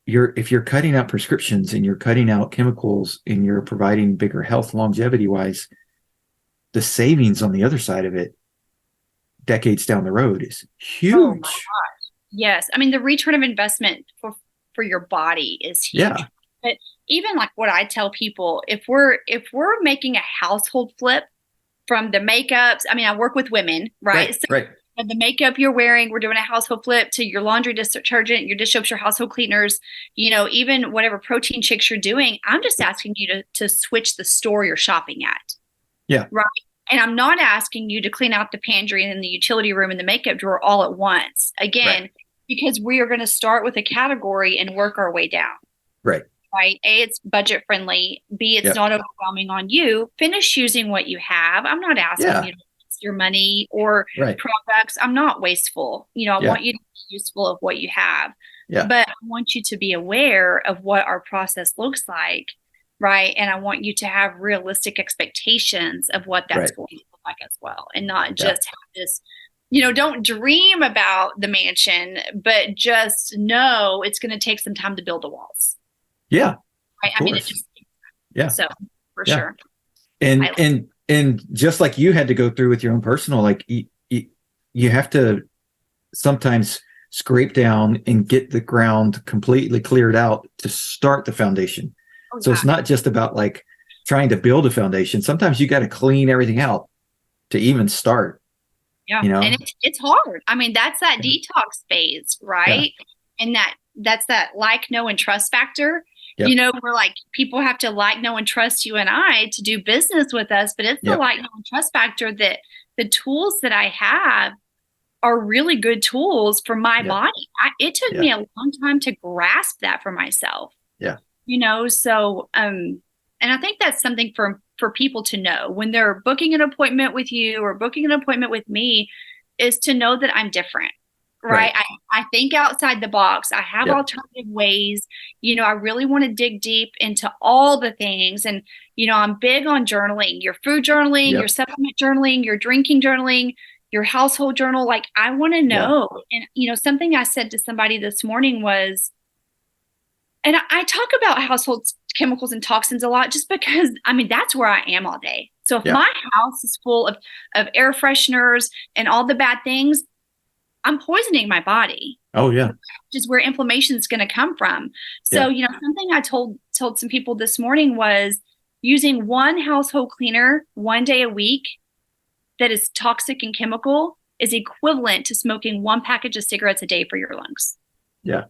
if you're cutting out prescriptions and you're cutting out chemicals and you're providing bigger health longevity wise, the savings on the other side of it, decades down the road, is huge. Oh my gosh. Yes. I mean, the return of investment for your body is huge. Yeah. But even like what I tell people, if we're making a household flip from the makeups, I mean, I work with women, right? Right. The makeup you're wearing, we're doing a household flip to your laundry detergent, your dish soaps, your household cleaners, even whatever protein shakes you're doing. I'm just asking you to switch the store you're shopping at. Yeah. Right. And I'm not asking you to clean out the pantry and the utility room and the makeup drawer all at once. Again, because we are going to start with a category and work our way down. Right. Right. A, it's budget friendly. B, it's not overwhelming on you. Finish using what you have. I'm not asking you to waste your money or products. I'm not wasteful. I want you to be useful of what you have. Yeah. But I want you to be aware of what our process looks like. Right. And I want you to have realistic expectations of what that's going to look like as well. And not just have this, don't dream about the mansion, but just know it's going to take some time to build the walls. Yeah. Right. I mean, it just, so for sure. And just like you had to go through with your own personal, like you have to sometimes scrape down and get the ground completely cleared out to start the foundation. Oh, so it's not just about like trying to build a foundation. Sometimes you got to clean everything out to even start. Yeah. And it's hard. I mean, that's that detox phase, right? Yeah. And that's that like, know, and trust factor. Yep. We're like, people have to like, know, and trust you and I to do business with us, but it's the Yep. like, know, and trust factor that the tools that I have are really good tools for my Yep. body. It took Yeah. me a long time to grasp that for myself. Yeah. So, and I think that's something for people to know when they're booking an appointment with you or booking an appointment with me, is to know that I'm different, right? I think outside the box. I have Yep. alternative ways. I really want to dig deep into all the things. And, I'm big on journaling, your food journaling, Yep. your supplement journaling, your drinking journaling, your household journal. Like, I want to know. And, something I said to somebody this morning was, and I talk about household chemicals and toxins a lot just because, that's where I am all day. So if my house is full of air fresheners and all the bad things, I'm poisoning my body. Oh, yeah. Which is where inflammation is going to come from. So, something I told some people this morning was using one household cleaner one day a week that is toxic and chemical is equivalent to smoking one package of cigarettes a day for your lungs. Yeah.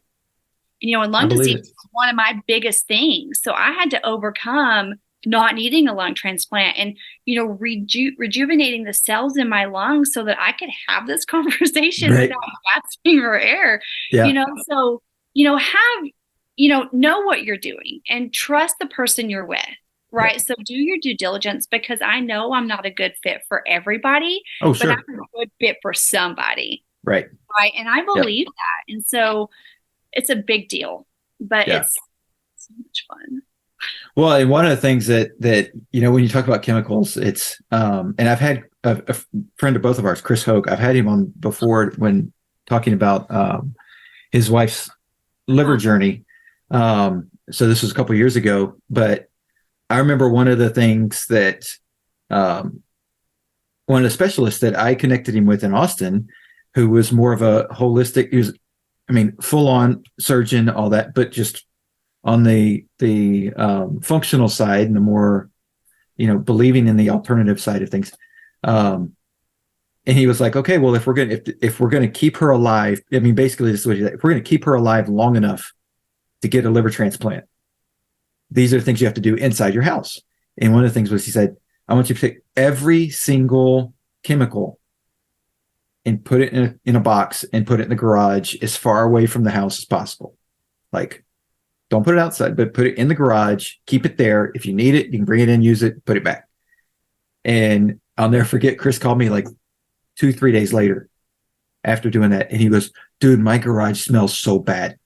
And lung disease is one of my biggest things. So I had to overcome not needing a lung transplant and, rejuvenating the cells in my lungs so that I could have this conversation without gasping for air. Yeah. So, know what you're doing and trust the person you're with. Right. Yeah. So do your due diligence, because I know I'm not a good fit for everybody, but I'm a good fit for somebody. Right. Right. And I believe that. And so it's a big deal, but it's so much fun. Well, and one of the things that when you talk about chemicals, it's and I've had a friend of both of ours, Chris Hoke. I've had him on before when talking about his wife's liver journey. So this was a couple of years ago, but I remember one of the things that one of the specialists that I connected him with in Austin, who was more of a holistic, he was, full on surgeon, all that, but just on the functional side and the more, believing in the alternative side of things. And he was like, okay, well, if we're going to keep her alive, basically this is what he said, if we're going to keep her alive long enough to get a liver transplant, these are the things you have to do inside your house. And one of the things was, he said, I want you to pick every single chemical and put it in a box and put it in the garage as far away from the house as possible. Like, don't put it outside, but put it in the garage, keep it there. If you need it, you can bring it in, use it, put it back. And I'll never forget, Chris called me like 2-3 days later after doing that. And he goes, dude, my garage smells so bad.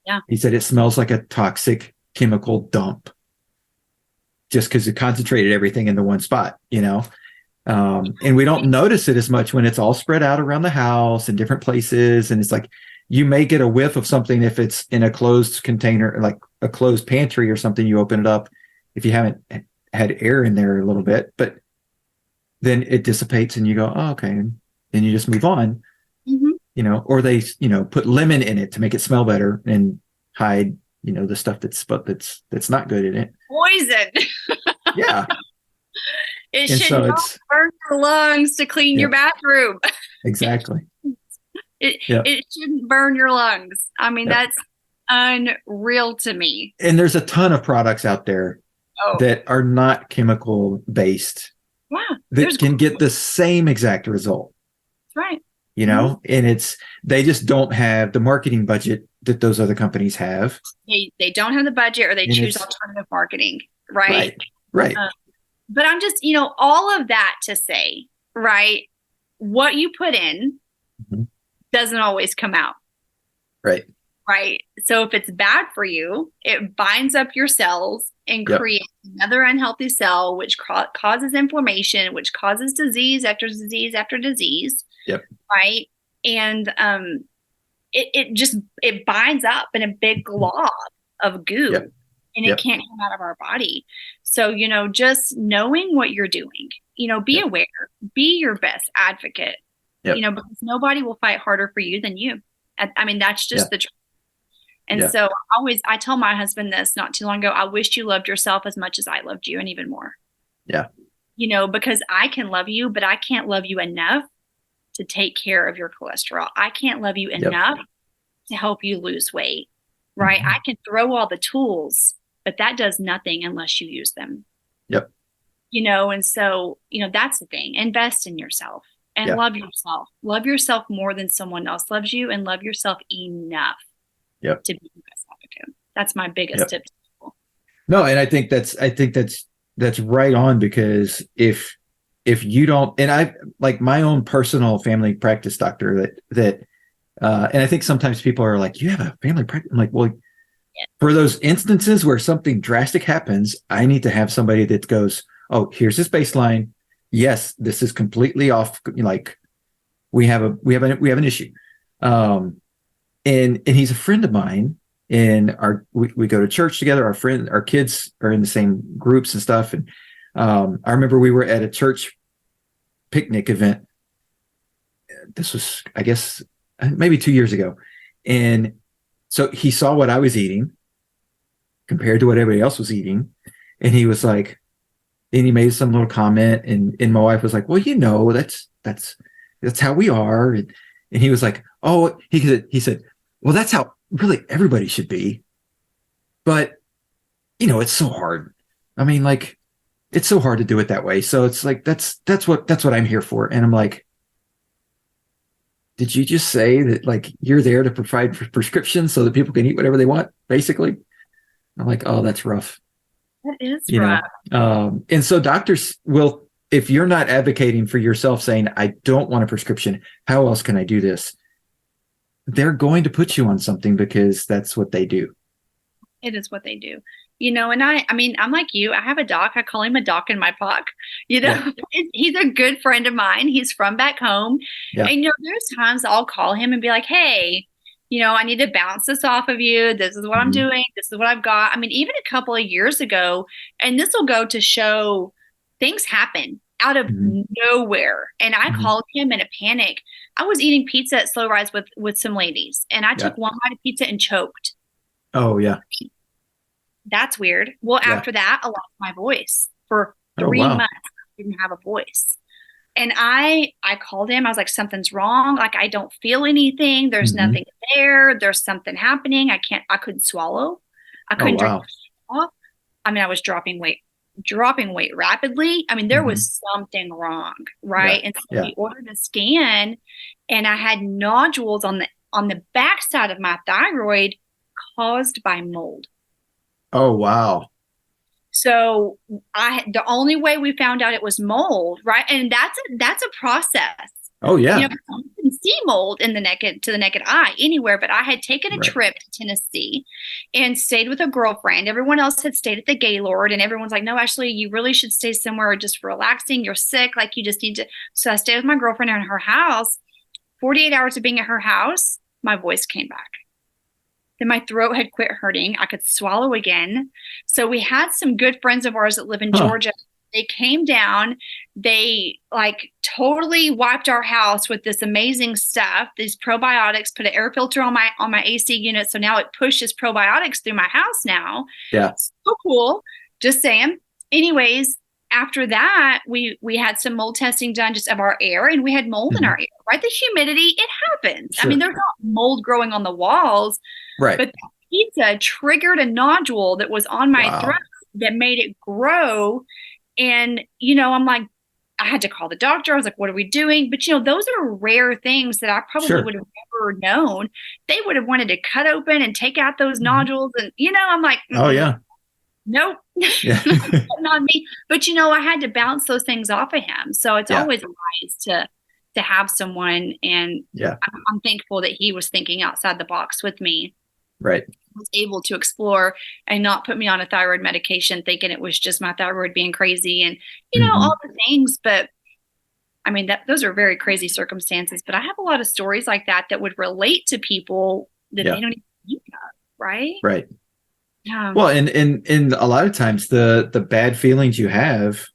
Yeah. He said, it smells like a toxic chemical dump just because it concentrated everything into one spot, and we don't notice it as much when it's all spread out around the house in different places. And it's like, you may get a whiff of something if it's in a closed container, like a closed pantry or something. You open it up if you haven't had air in there a little bit, but then it dissipates and you go, oh, okay. And then you just move on, or they, put lemon in it to make it smell better and hide, the stuff that's not good in it. Poison. Yeah. It should not burn your lungs to clean your bathroom. Exactly. It shouldn't burn your lungs. That's unreal to me. And there's a ton of products out there that are not chemical based. Yeah. That can get the same exact result. That's right. And they just don't have the marketing budget that those other companies have. They don't have the budget, or they choose alternative marketing. Right. Right. But I'm just, all of that to say, right, what you put in doesn't always come out. Right. Right. So if it's bad for you, it binds up your cells and creates another unhealthy cell, which causes inflammation, which causes disease after disease after disease. Yep. Right. And it binds up in a big glob of goo. Yep. And it can't come out of our body. So, just knowing what you're doing, be aware, be your best advocate, because nobody will fight harder for you than you. That's just the truth. And so I tell my husband this not too long ago, I wish you loved yourself as much as I loved you and even more. Yeah. Because I can love you, but I can't love you enough to take care of your cholesterol. I can't love you enough to help you lose weight. right? I can throw all the tools, but that does nothing unless you use them. Yep. And so, that's the thing. Invest in yourself and love yourself. Love yourself more than someone else loves you, and love yourself enough to be your best advocate. That's my biggest tip to people. No, and I think that's right on, because if you don't, and I like my own personal family practice doctor that and I think sometimes people are like, you have a family practice? I'm like, well, for those instances where something drastic happens, I need to have somebody that goes, oh, here's this baseline. Yes, this is completely off. Like we have an issue. And he's a friend of mine, and we go to church together. Our kids are in the same groups and stuff. And I remember we were at a church picnic event. This was, I guess, maybe 2 years ago. And so he saw what I was eating compared to what everybody else was eating. And he was like, and he made some little comment, and my wife was like, well, that's how we are. And he was like, oh, he said, well, that's how really everybody should be. But, it's so hard. I mean, like, it's so hard to do it that way. So it's like, that's what I'm here for. And I'm like, did you just say that, like, you're there to provide prescriptions so that people can eat whatever they want, basically? I'm like, oh, that's rough. That is rough. And so doctors will, if you're not advocating for yourself, saying, I don't want a prescription, how else can I do this? They're going to put you on something, because that's what they do. It is what they do. And I mean, I'm like you. I have a doc. I call him a doc in my pock. He's a good friend of mine. He's from back home. Yeah. And, there's times I'll call him and be like, hey, I need to bounce this off of you. This is what I'm doing. This is what I've got. I mean, even a couple of years ago, and this will go to show things happen out of nowhere. And I called him in a panic. I was eating pizza at Slow Rise with some ladies, and I took one bite of pizza and choked. Oh, yeah. That's weird. Well, after that, I lost my voice for 3 months. I didn't have a voice. And I called him. I was like, something's wrong. Like, I don't feel anything. There's nothing there. There's something happening. I couldn't swallow. I couldn't drink. I mean, I was dropping weight rapidly. I mean, there was something wrong. Right. And so we ordered a scan, and I had nodules on the backside of my thyroid caused by mold. Oh, wow. So the only way we found out it was mold, right? And that's a process. Oh, yeah. You can see mold to the naked eye anywhere, but I had taken a trip to Tennessee and stayed with a girlfriend. Everyone else had stayed at the Gaylord, and everyone's like, no, Ashley, you really should stay somewhere just relaxing. You're sick. Like, you just need to. So I stayed with my girlfriend in her house. 48 hours of being at her house, my voice came back. Then my throat had quit hurting. I could swallow again. So we had some good friends of ours that live in Georgia. They came down. They totally wiped our house with this amazing stuff. These probiotics, put an air filter on my AC unit. So now it pushes probiotics through my house now. Yeah. So cool. Just saying. Anyways, after that, we had some mold testing done just of our air, and we had mold in our air, right? The humidity, it happens. Sure. I mean, there's not mold growing on the walls. Right. But the pizza triggered a nodule that was on my throat that made it grow. And, I'm like, I had to call the doctor. I was like, what are we doing? But, those are rare things that I probably would have never known. They would have wanted to cut open and take out those nodules. And, I'm like, oh, yeah. Nope. Yeah. Not me. But, I had to bounce those things off of him. So it's always wise to have someone. And I'm thankful that he was thinking outside the box with me. Right. Was able to explore and not put me on a thyroid medication thinking it was just my thyroid being crazy and, all the things. But I mean, those are very crazy circumstances, but I have a lot of stories like that would relate to people that they don't even think of. Right. Right. Well, and a lot of times the bad feelings you have,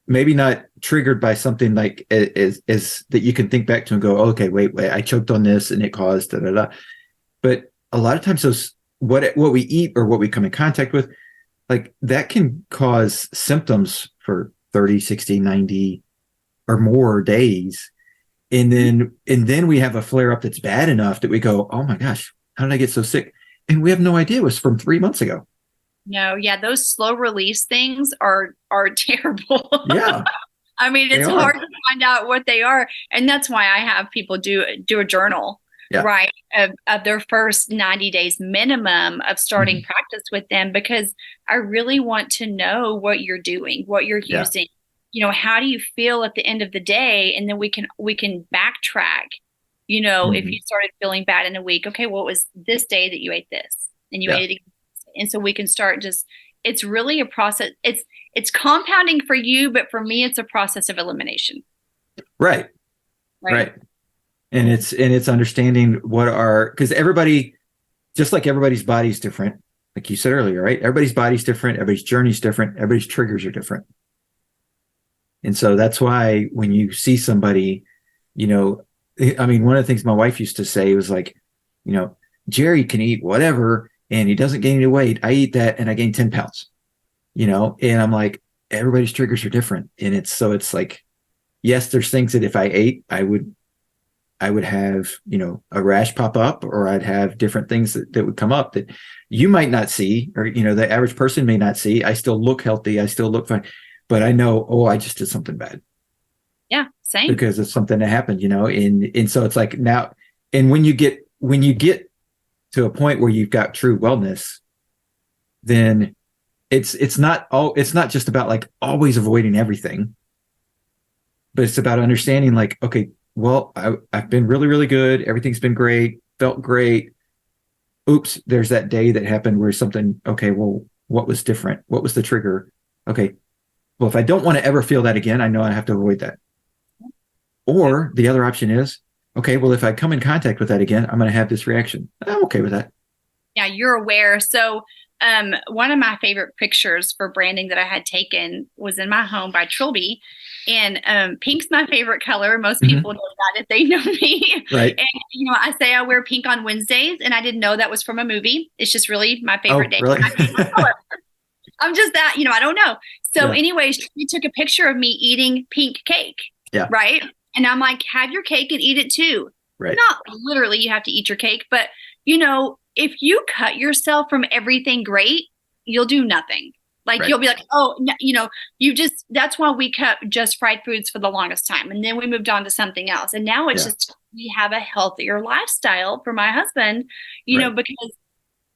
maybe not triggered by something like is that you can think back to and go, okay, wait, I choked on this and it caused da da da. But a lot of times those what we eat or what we come in contact with, like that can cause symptoms for 30, 60, 90 or more days. And then we have a flare up that's bad enough that we go, oh my gosh, how did I get so sick? and we have no idea it was from 3 months ago. No, yeah, those slow release things are terrible. Yeah, I mean, they it's are. hard to find out what they are, and that's why I have people do a journal, Yeah. right, of their first 90 days minimum of starting Mhm. practice with them, because I really want to know what you're doing, what you're Yeah. using. How do you feel at the end of the day, and then we can backtrack. If Mhm. you started feeling bad in a week, okay, well, it was this day that you ate this, and you Yeah. ate it again, and so we can start just. It's really a process. It's compounding for you, but for me, it's a process of elimination. Right. Right. Right. And it's understanding because everybody, just like everybody's body's different, like you said earlier, right? Everybody's body's different, everybody's journey's different, everybody's triggers are different. And so that's why when you see somebody, you know, I mean, one of the things my wife used to say was like, you know, Jerry can eat whatever and he doesn't gain any weight. I eat that and I gain 10 pounds, and I'm like, everybody's triggers are different. And it's like, yes, there's things that if I ate, I would have, a rash pop up, or I'd have different things that would come up that you might not see, or, the average person may not see. I still look healthy. I still look fine, but I know, oh, I just did something bad Yeah, same. because it's something that happened, and so it's like now, and when you get to a point where you've got true wellness, then it's not just about like always avoiding everything, but it's about understanding like, okay, well, I've been really, really good. Everything's been great, felt great. Oops, there's that day that happened where something, okay, well, what was different? What was the trigger? Okay, well, if I don't want to ever feel that again, I know I have to avoid that. Or the other option is, okay, well, if I come in contact with that again, I'm going to have this reaction. I'm okay with that. Yeah, you're aware. So, one of my favorite pictures for branding that I had taken was in my home by Trilby. And pink's my favorite color. Most people know that if they know me. Right. And, I say I wear pink on Wednesdays, and I didn't know that was from a movie. It's just really my favorite day. Really? I'm just that, I don't know. So, Yeah. anyways, we took a picture of me eating pink cake. Yeah. Right. And I'm like, have your cake and eat it too. Right. Not literally you have to eat your cake, but, if you cut yourself from everything great, you'll do nothing. Like Right. you'll be like, oh, no, that's why we cut just fried foods for the longest time. And then we moved on to something else. And now it's just, we have a healthier lifestyle for my husband, because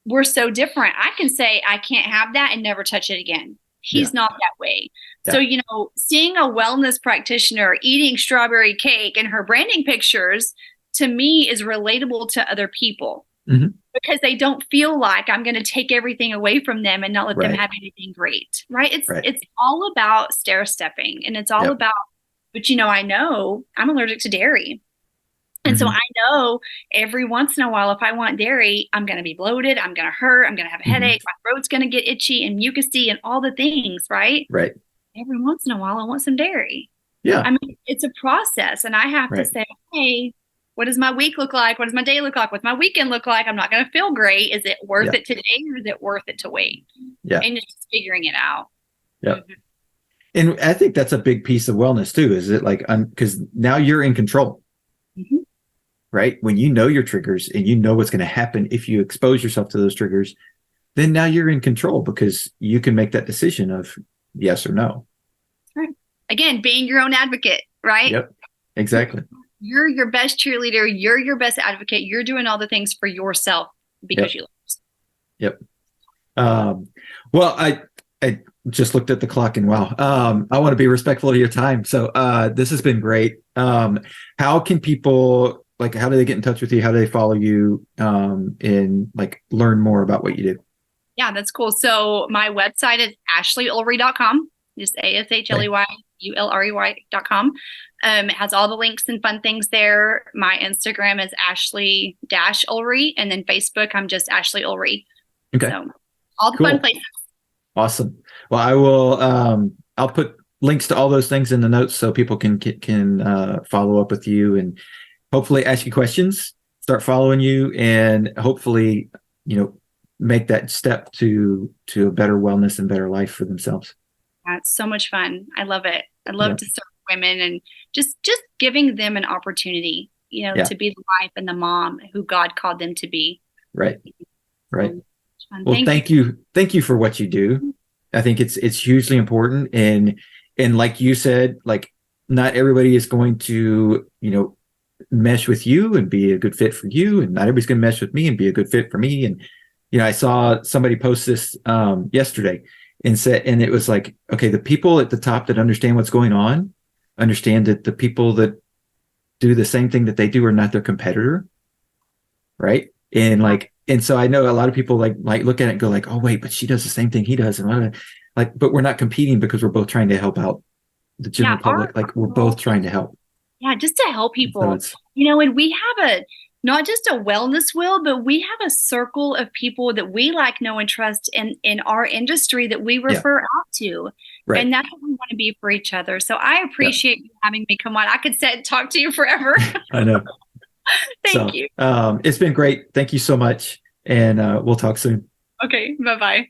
we're so different. I can say I can't have that and never touch it again. He's not that way. Yeah. So, seeing a wellness practitioner eating strawberry cake in her branding pictures, to me, is relatable to other people. Mm-hmm. Because they don't feel like I'm going to take everything away from them and not let them have anything great, right? It's all about stair stepping, and it's all about. But I know I'm allergic to dairy, and so I know every once in a while, if I want dairy, I'm going to be bloated, I'm going to hurt, I'm going to have a headache, my throat's going to get itchy and mucusy and all the things, right? Right. Every once in a while, I want some dairy. Yeah. I mean, it's a process, and I have to say, hey. What does my week look like? What does my day look like? What's my weekend look like? I'm not going to feel great. Is it worth it today, or is it worth it to wait? Yeah. And just figuring it out. Yeah. And I think that's a big piece of wellness too. Is it like, because now you're in control, right? When you know your triggers and you know what's going to happen if you expose yourself to those triggers, then now you're in control because you can make that decision of yes or no. Right. Again, being your own advocate, right? Yep. Exactly. You're your best cheerleader. You're your best advocate. You're doing all the things for yourself because you love yourself. Yep. Well, I just looked at the clock and wow, I want to be respectful of your time. So this has been great. How can people, like, how do they get in touch with you? How do they follow you and like learn more about what you do? Yeah, that's cool. So my website is ashleyulrey.com, just ASHLEYULREY.com. It has all the links and fun things there. My Instagram is Ashley-Ulrey, and then Facebook, I'm just Ashley Ulrey. Okay. So all the fun places. Awesome. Well, I will, I'll put links to all those things in the notes so people can follow up with you and hopefully ask you questions, start following you, and hopefully, make that step to a better wellness and better life for themselves. It's so much fun. I love it. I love to serve women and just giving them an opportunity, to be the wife and the mom who God called them to be. Right. Right. Fun. Well, thank you. Thank you for what you do. I think it's hugely important. And like you said, like not everybody is going to, mesh with you and be a good fit for you. And not everybody's going to mesh with me and be a good fit for me. And, I saw somebody post this yesterday and it was like, okay, the people at the top that understand what's going on, understand that the people that do the same thing that they do are not their competitor. Right. And so I know a lot of people like look at it and go like, oh wait, but she does the same thing he does. And but we're not competing because we're both trying to help out the general public. Like we're both trying to help. Yeah, just to help people. So And we have not just a wellness wheel, but we have a circle of people that we like, know, and trust in our industry that we refer out to. Right. And that's what we want to be for each other. So I appreciate you having me come on. I could sit and talk to you forever. I know. Thank you. It's been great. Thank you so much. And we'll talk soon. Okay. Bye-bye.